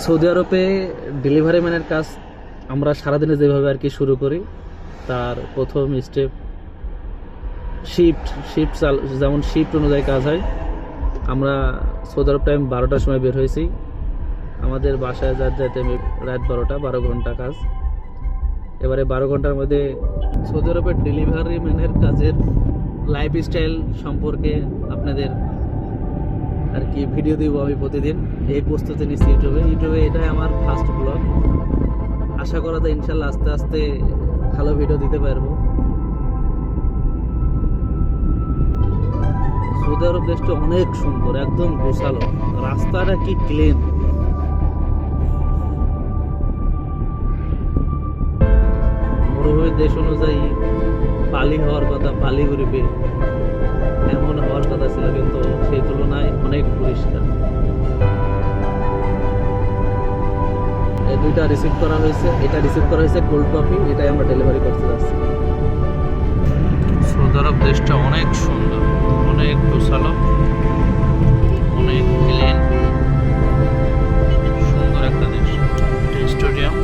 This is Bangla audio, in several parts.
সৌদি আরবে ডেলিভারি ম্যানের কাজ আমরা সারাদিনে যেভাবে আর কি শুরু করি, তার প্রথম স্টেপ শিফট যেমন শিফট অনুযায়ী কাজ হয়। আমরা সৌদি আরব টাইম 12টার সময় বের হয়েছি, আমাদের বাসায় যাতে রাত 12 ঘন্টা কাজ। এবারে 12 ঘন্টার মধ্যে সৌদি আরবের ডেলিভারি ম্যানের কাজের লাইফস্টাইল সম্পর্কে আপনাদের আর কি ভিডিও দিব আমি প্রতিদিন। এই প্রস্তুতি নিচ্ছি ইউটিউবে এটাই আমার ফার্স্ট ব্লগ। আশা করা যায় ইনশাল্লাহ আস্তে আস্তে ভালো ভিডিও দিতে পারবো। সৌদি আরব দেশটা অনেক সুন্দর, একদম গোছালো, রাস্তাটা কি ক্লিন। মরুভূমির দেশ অনুযায়ী বালি হওয়ার কথা, বালি উড়বে এমন হওয়ার কথা ছিল, কিন্তু সেই তুলনায় অনেক পরিষ্কার। এই দুইটা রিসিভ করা হয়েছে, এটা রিসিভ করা হয়েছে কোল্ড কফি, এটাই আমরা ডেলিভারি করতে যাচ্ছি। সৌদি আরব দেশটা অনেক সুন্দর, অনেক গোছালো, অনেক ক্লিন, সুন্দর একটা দেশ। স্টেডিয়াম,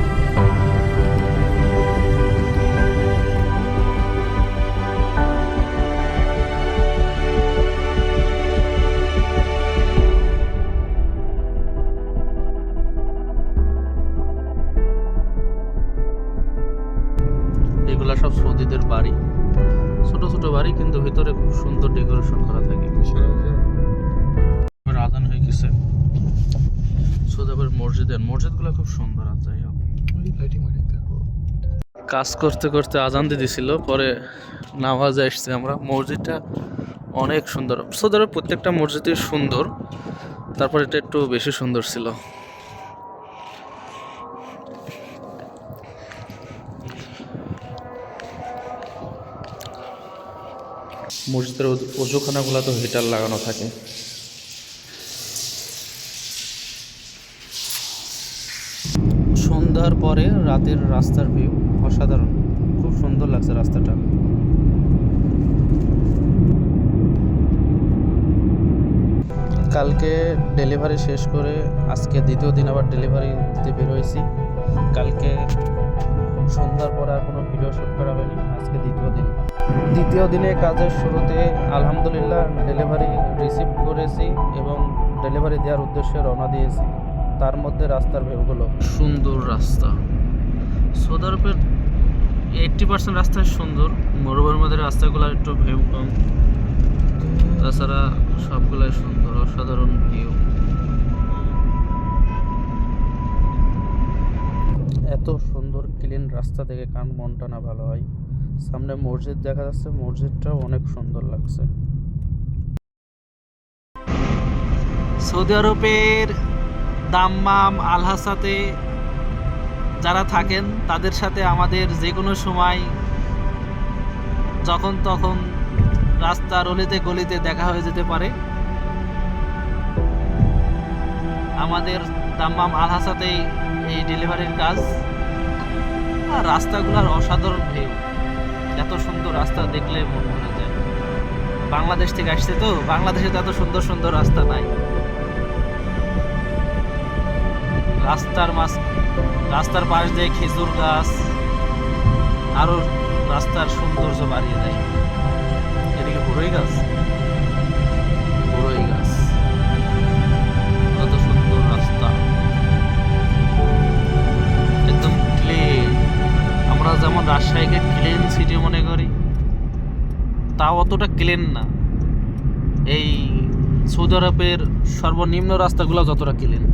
এগুলা সব সৌদিদের বাড়ি, ছোট ছোট বাড়ি, কিন্তু ভিতরে খুব সুন্দর ডেকোরেশন করা থাকে। আজান হয়ে গেছে সৌদি আরবের মসজিদগুলো খুব সুন্দর। আর যাই হোক, কাজ করতে করতে আজান দিয়ে দিছিল, পরে নামাজে আসছে আমরা। মসজিদটা অনেক সুন্দর, সৌদি আরবের প্রত্যেকটা মসজিদই সুন্দর, তারপর এটা একটু বেশি সুন্দর ছিল। মসজিদের অজুখানাগুলো তো হিটার লাগানো থাকে। সন্ধ্যার পরে রাতের রাস্তার ভিউ অসাধারণ, খুব সুন্দর লাগছে রাস্তাটা। কালকে ডেলিভারি শেষ করে আজকে দ্বিতীয় দিন আবার ডেলিভারি দিতে বের হয়েছি। কালকে সন্ধ্যার পরে আর কোনো ভিডিও শ্যুট করা হয়নি, আজকে দ্বিতীয় দিনে কাজের শুরুতে আলহামদুলিল্লাহ ডেলিভারি রিসিভ করেছি এবং ডেলিভারি দেওয়ার উদ্দেশ্যে রওনা দিয়েছি। তার মধ্যে রাস্তার ভিউগুলো সুন্দর। রাস্তা সৌদি আরবের 80% রাস্তায় সুন্দর, মরুভূমির মধ্যে রাস্তাগুলো একটু ভিউ কম, তাছাড়া সবগুলাই সুন্দর, অসাধারণ ভিউ। এত সুন্দর ক্লিন রাস্তা দেখে কান মনটা না ভালো হয়। সামনে মসজিদ দেখা যাচ্ছে, মসজিদটাও অনেক সুন্দর লাগছে। সৌদি আরবের দাম্মাম আল-হাসাতে যারা থাকেন তাদের সাথে আমাদের যে কোনো সময় যখন তখন রাস্তার অলিতে গলিতে দেখা হয়ে যেতে পারে। আমাদের দাম্মাম আল-হাসাতেই এই ডেলিভারির কাজ। আর রাস্তাগুলোর অসাধারণ ভিউ, এত সুন্দর রাস্তা দেখলে মন ভরে যায়। বাংলাদেশ থেকে আসছে তো, বাংলাদেশে তো এত সুন্দর সুন্দর রাস্তা নাই। রাস্তার পাশ দিয়ে খেজুর গাছ আরো রাস্তার সৌন্দর্য বাড়িয়ে দেয়। এদিকে বড়ই গাছ, কত সুন্দর রাস্তা, একদম ক্লিন। আমরা যেমন রাজশাহীকে ক্লিন সিটি মনে করি, তাও অতটা ক্লিন না। এই সৌদি আরবের সর্বনিম্ন রাস্তাগুলো যতটা ক্লিন।